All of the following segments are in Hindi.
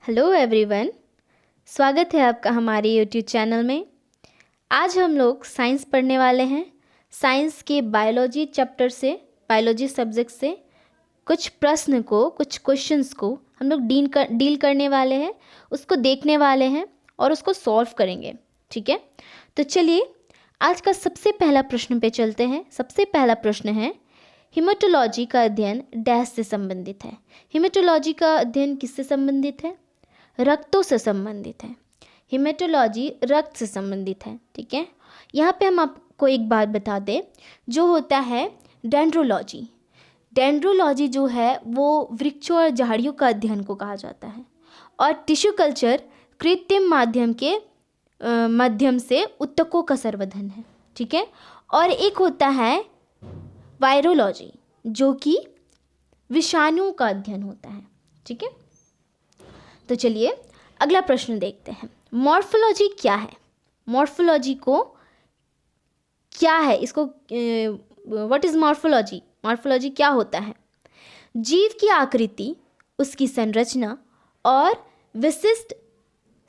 हेलो एवरीवन, स्वागत है आपका हमारे यूट्यूब चैनल में। आज हम लोग साइंस पढ़ने वाले हैं। साइंस के बायोलॉजी चैप्टर से, बायोलॉजी सब्जेक्ट से कुछ प्रश्न को, कुछ क्वेश्चंस को हम लोग डील करने वाले हैं, उसको देखने वाले हैं और उसको सॉल्व करेंगे। ठीक है, तो चलिए आज का सबसे पहला प्रश्न पे चलते हैं। सबसे पहला प्रश्न है, हिमेटोलॉजी का अध्ययन डैश से संबंधित है। हिमेटोलॉजी का अध्ययन किससे संबंधित है? रक्तों से संबंधित है। हिमेटोलॉजी रक्त से संबंधित है। ठीक है, यहाँ पे हम आपको एक बात बता दें, जो होता है डेंड्रोलॉजी। डेंड्रोलॉजी जो है वो वृक्षों और झाड़ियों का अध्ययन को कहा जाता है। और टिश्यू कल्चर कृत्रिम माध्यम से ऊतकों का संवर्धन है। ठीक है, और एक होता है वायरोलॉजी, जो कि विषाणुओं का अध्ययन होता है। ठीक है, तो चलिए अगला प्रश्न देखते हैं। मॉर्फोलॉजी क्या है? मॉर्फोलॉजी को क्या है, इसको व्हाट इज मॉर्फोलॉजी? मॉर्फोलॉजी क्या होता है? जीव की आकृति, उसकी संरचना और विशिष्ट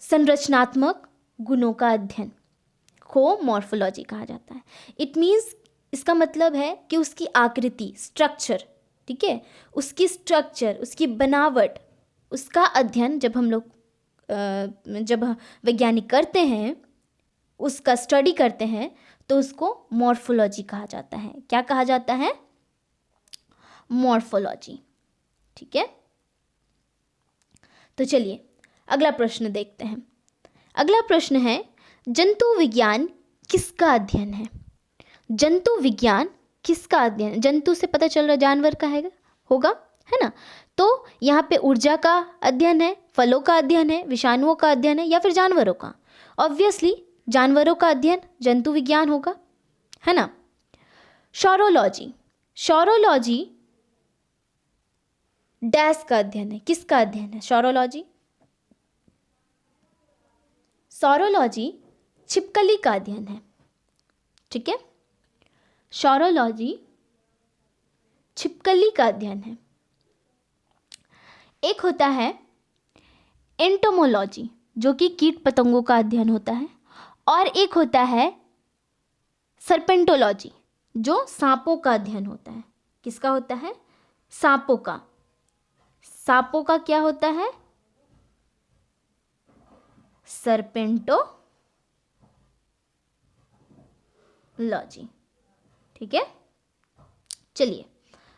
संरचनात्मक गुणों का अध्ययन को मॉर्फोलॉजी कहा जाता है। इट मीन्स, इसका मतलब है कि उसकी आकृति, स्ट्रक्चर, ठीक है, उसकी स्ट्रक्चर, उसकी बनावट, उसका अध्ययन जब वैज्ञानिक करते हैं, उसका स्टडी करते हैं, तो उसको मॉर्फोलॉजी कहा जाता है। क्या कहा जाता है? मॉर्फोलॉजी। ठीक है, तो चलिए अगला प्रश्न देखते हैं। अगला प्रश्न है, जंतु विज्ञान किसका अध्ययन है? जंतु विज्ञान किसका अध्ययन? जंतु से पता चल रहा जानवर का होगा, है ना? तो यहाँ पे ऊर्जा का अध्ययन है, फलों का अध्ययन है, विषाणुओं का अध्ययन है, या फिर जानवरों का? ऑब्वियसली जानवरों का अध्ययन जंतु विज्ञान होगा, है ना? सौरोलॉजी, सौरोलॉजी डैश का अध्ययन है। किसका अध्ययन है सौरोलॉजी? सौरोलॉजी छिपकली का अध्ययन है। ठीक है, सौरोलॉजी छिपकली का अध्ययन है। एक होता है एंटोमोलॉजी, जो कि कीट पतंगों का अध्ययन होता है, और एक होता है सर्पेंटोलॉजी, जो सांपों का अध्ययन होता है। किसका होता है? सांपों का। सांपों का क्या होता है? सर्पेंटोलॉजी। ठीक है, चलिए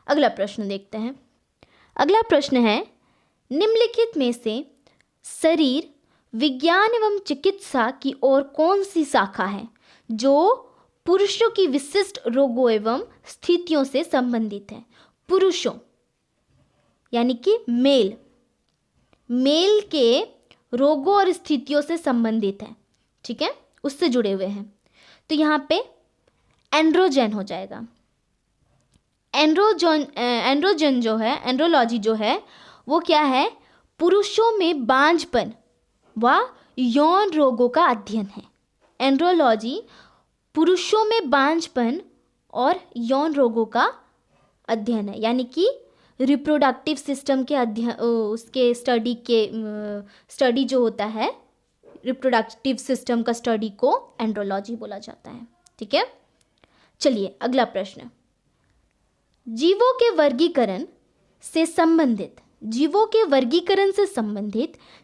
अगला प्रश्न देखते हैं। अगला प्रश्न है, निम्नलिखित में से शरीर विज्ञान एवं चिकित्सा की ओर कौन सी शाखा है जो पुरुषों की विशिष्ट रोगों एवं स्थितियों से संबंधित है? पुरुषों यानी कि मेल के रोगों और स्थितियों से संबंधित है। ठीक है, उससे जुड़े हुए हैं। तो यहाँ पे एंड्रोजन हो जाएगा। एंड्रोजन जो है, एंड्रोलॉजी जो है, वो क्या है? पुरुषों में बांझपन व यौन रोगों का अध्ययन है। एंड्रोलॉजी पुरुषों में बांझपन और यौन रोगों का अध्ययन है, यानी कि रिप्रोडक्टिव सिस्टम के अध्ययन, उसके स्टडी जो होता है, रिप्रोडक्टिव सिस्टम का स्टडी को एंड्रोलॉजी बोला जाता है। ठीक है, चलिए अगला प्रश्न, जीवों के वर्गीकरण से संबंधित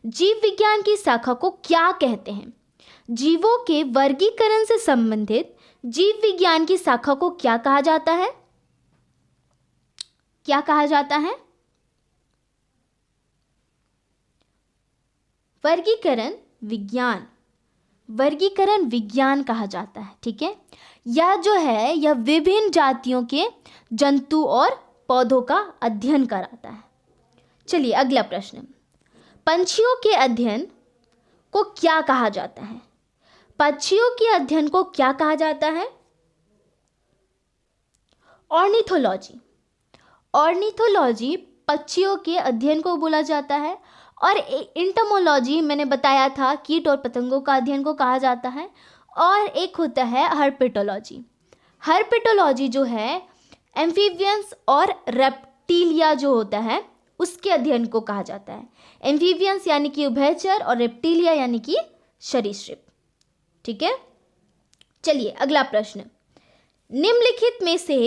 जीव विज्ञान की शाखा को क्या कहते हैं? जीवों के वर्गीकरण से संबंधित जीव विज्ञान की शाखा को क्या कहा जाता है? क्या कहा जाता है? वर्गीकरण विज्ञान कहा जाता है। ठीक है, यह जो है, यह विभिन्न जातियों के जंतु और पौधों का अध्ययन कराता है। चलिए अगला प्रश्न, पंछियों के अध्ययन को क्या कहा जाता है? पक्षियों के अध्ययन को क्या कहा जाता है? ऑर्निथोलॉजी पक्षियों के अध्ययन को बोला जाता है, और एंटोमोलॉजी मैंने बताया था, कीट और पतंगों का अध्ययन को कहा जाता है, और एक होता है हर्पेटोलॉजी जो है एम्फीबियंस और रेप्टिलिया जो होता है, उसके अध्ययन को कहा जाता है। एम्फीबियंस यानी कि उभयचर, और रेप्टिलिया यानी कि सरीसृप। ठीक है, चलिए अगला प्रश्न, निम्नलिखित में से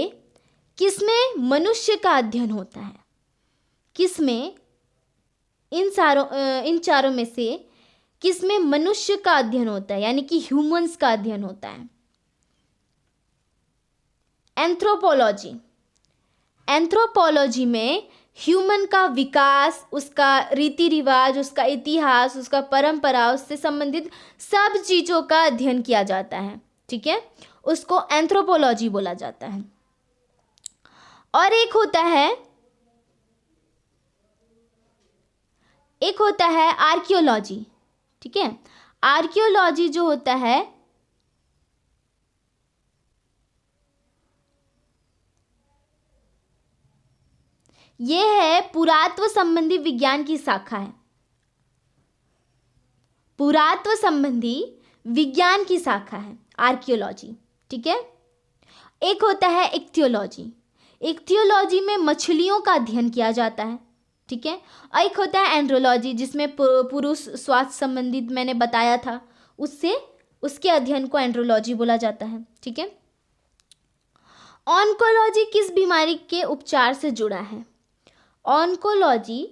किसमें मनुष्य का अध्ययन होता है? किसमें इन चारों में से किसमें मनुष्य का अध्ययन होता है, यानी कि ह्यूमंस का अध्ययन होता है? एंथ्रोपोलॉजी, एंथ्रोपोलॉजी में ह्यूमन का विकास, उसका रीति रिवाज, उसका इतिहास, उसका परंपरा, उससे संबंधित सब चीज़ों का अध्ययन किया जाता है। ठीक है, उसको एंथ्रोपोलॉजी बोला जाता है। और एक होता है आर्कियोलॉजी। ठीक है, आर्कियोलॉजी जो होता है ये है पुरातत्व संबंधी विज्ञान की शाखा है, पुरातत्व संबंधी विज्ञान की शाखा है आर्कियोलॉजी। ठीक है, एक होता है इक्थियोलॉजी, इक्थियोलॉजी में मछलियों का अध्ययन किया जाता है। ठीक है, और एक होता है एंड्रोलॉजी, जिसमें पुरुष स्वास्थ्य संबंधित मैंने बताया था, उसके अध्ययन को एंड्रोलॉजी बोला जाता है। ठीक है, ऑन्कोलॉजी किस बीमारी के उपचार से जुड़ा है? ऑन्कोलॉजी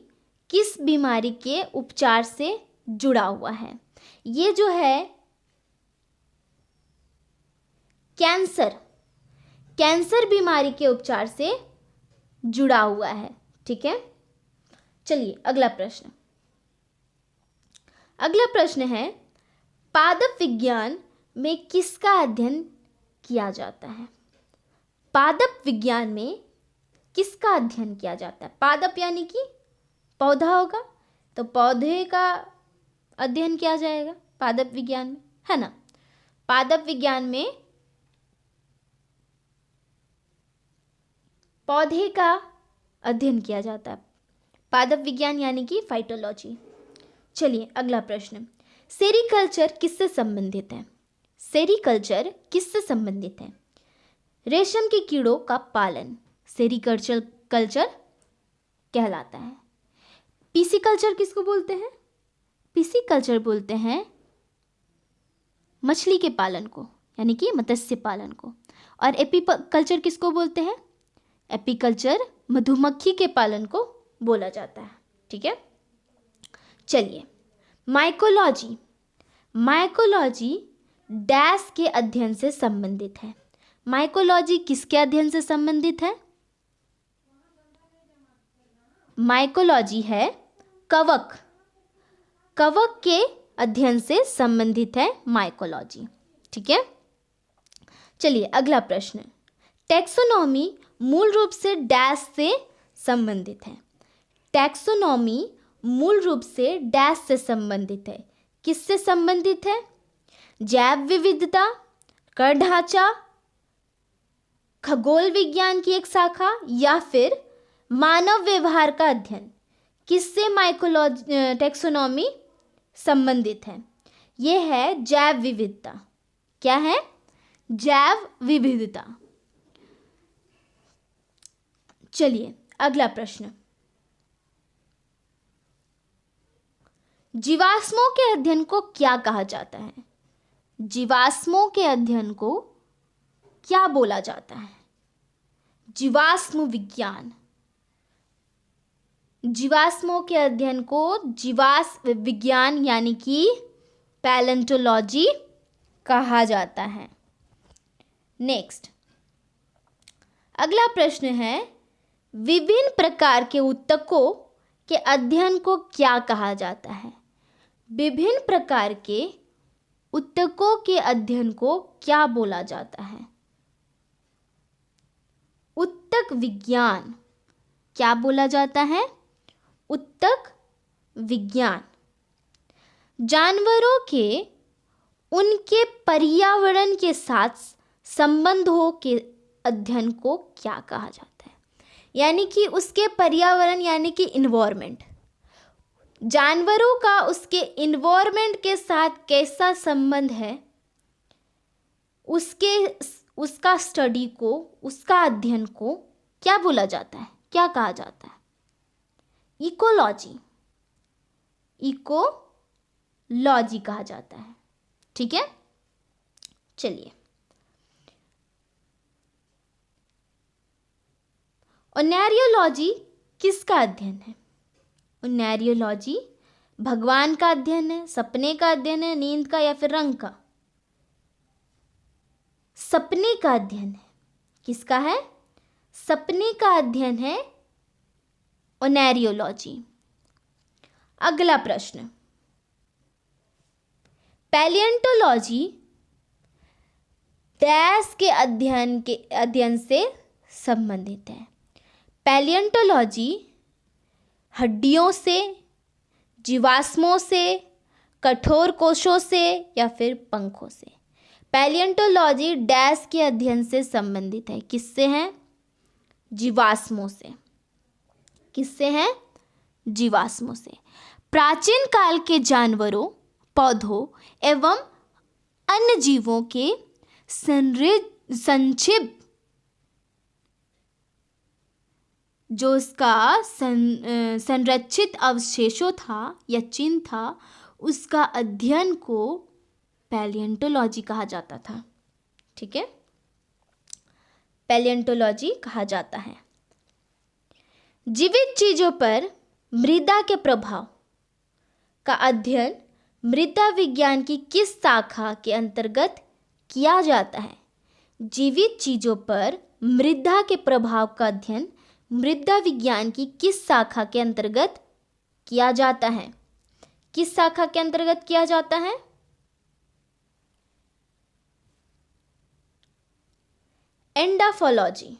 किस बीमारी के उपचार से जुड़ा हुआ है? ये जो है कैंसर बीमारी के उपचार से जुड़ा हुआ है। ठीक है, चलिए अगला प्रश्न है, पादप विज्ञान में किसका अध्ययन किया जाता है? पादप विज्ञान में किसका अध्ययन किया जाता है? पादप यानी कि पौधा होगा, तो पौधे का अध्ययन किया जाएगा पादप विज्ञान में, है ना। पादप विज्ञान में पौधे का अध्ययन किया जाता है, पादप विज्ञान यानी कि फाइटोलॉजी। चलिए अगला प्रश्न, सेरीकल्चर किससे संबंधित है? सेरीकल्चर किससे संबंधित है? रेशम के कीड़ों का पालन सेरीकल्चर कहलाता है। पीसीकल्चर किसको बोलते हैं? पीसीकल्चर बोलते हैं मछली के पालन को, यानी कि मत्स्य पालन को। और एपीकल्चर किसको बोलते हैं? एपीकल्चर मधुमक्खी के पालन को बोला जाता है। ठीक है, चलिए माइकोलॉजी, माइकोलॉजी डैश के अध्ययन से संबंधित है। माइकोलॉजी किसके अध्ययन से संबंधित है? माइकोलॉजी है कवक के अध्ययन से संबंधित है माइकोलॉजी। ठीक है, चलिए अगला प्रश्न, टैक्सोनॉमी मूल रूप से डैश से संबंधित है। टैक्सोनॉमी मूल रूप से डैश से संबंधित है। किससे संबंधित है? जैव विविधता, कर ढांचा, खगोल विज्ञान की एक शाखा, या फिर मानव व्यवहार का अध्ययन। किससे माइकोलॉजी टैक्सोनॉमी संबंधित है? यह है जैव विविधता। क्या है? जैव विविधता। चलिए अगला प्रश्न, जीवाश्मों के अध्ययन को क्या कहा जाता है? जीवाश्मों के अध्ययन को क्या बोला जाता है? जीवाश्म विज्ञान। जीवाश्मों के अध्ययन को जीवाश्म विज्ञान यानी कि पैलेंटोलॉजी कहा जाता है। नेक्स्ट, अगला प्रश्न है, विभिन्न प्रकार के ऊतकों के अध्ययन को क्या कहा जाता है? विभिन्न प्रकार के ऊतकों के अध्ययन को क्या बोला जाता है? ऊतक विज्ञान। क्या बोला जाता है? ऊतक विज्ञान। जानवरों के उनके पर्यावरण के साथ संबंधों के अध्ययन को क्या कहा जाता है? यानी कि उसके पर्यावरण यानी कि इन्वायरमेंट, जानवरों का उसके इन्वायरमेंट के साथ कैसा संबंध है, उसका स्टडी को, उसका अध्ययन को क्या बोला जाता है, क्या कहा जाता है? इकोलॉजी। इकोलॉजी कहा जाता है। ठीक है, चलिए। ओनैरियोलॉजी किसका अध्ययन है? ओनैरियोलॉजी भगवान का अध्ययन है, सपने का अध्ययन है, नींद का, या फिर रंग का? सपने का अध्ययन है। किसका है? सपने का अध्ययन है ओनैरियोलॉजी। अगला प्रश्न, पैलियंटोलॉजी डैश के अध्ययन से संबंधित है? पैलियंटोलॉजी हड्डियों से, जीवाश्मों से, कठोर कोशों से, या फिर पंखों से? पैलियंटोलॉजी डैश के अध्ययन से संबंधित है। किससे है? जीवाश्मों से। किससे है? जीवाश्मों से। प्राचीन काल के जानवरों, पौधों एवं अन्य जीवों के संक्षिप्त जो इसका संरक्षित अवशेषों था या चिन्ह था, उसका अध्ययन को पैलियंटोलॉजी कहा जाता था। ठीक है, पैलियंटोलॉजी कहा जाता है। जीवित चीजों पर मृदा के प्रभाव का अध्ययन मृदा विज्ञान की किस शाखा के अंतर्गत किया जाता है? जीवित चीजों पर मृदा के प्रभाव का अध्ययन मृदा विज्ञान की किस शाखा के अंतर्गत किया जाता है? किस शाखा के अंतर्गत किया जाता है? एंडाफोलॉजी।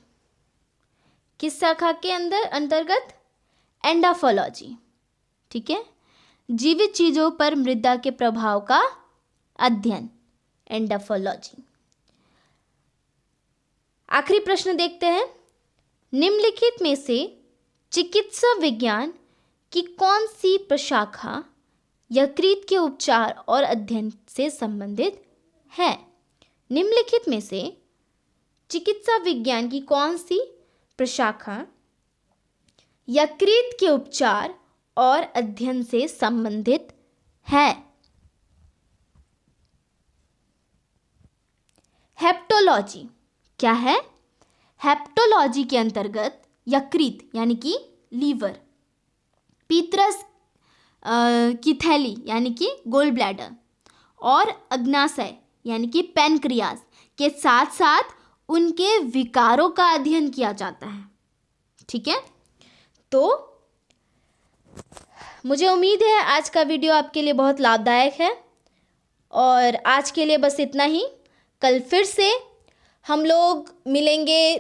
किस शाखा के अंतर्गत? एंडाफोलॉजी। ठीक है, जीवित चीजों पर मृदा के प्रभाव का अध्ययन, एंडाफोलॉजी। आखिरी प्रश्न देखते हैं। निम्नलिखित में से चिकित्सा विज्ञान की कौन सी प्रशाखा यकृत के उपचार और अध्ययन से संबंधित है? निम्नलिखित में से चिकित्सा विज्ञान की कौन सी प्रशाखा यकृत के उपचार और अध्ययन से संबंधित है? हेप्टोलॉजी। क्या है? हेप्टोलॉजी के अंतर्गत यकृत यानी कि लीवर, पीतरस की थैली यानी कि गोल ब्लैडर, और अग्नाशय यानी कि पैनक्रियाज के साथ साथ उनके विकारों का अध्ययन किया जाता है। ठीक है, तो मुझे उम्मीद है आज का वीडियो आपके लिए बहुत लाभदायक है, और आज के लिए बस इतना ही। कल फिर से हम लोग मिलेंगे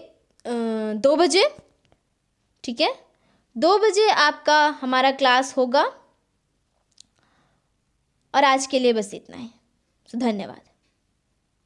2 बजे। ठीक है, 2 बजे आपका हमारा क्लास होगा, और आज के लिए बस इतना ही। धन्यवाद।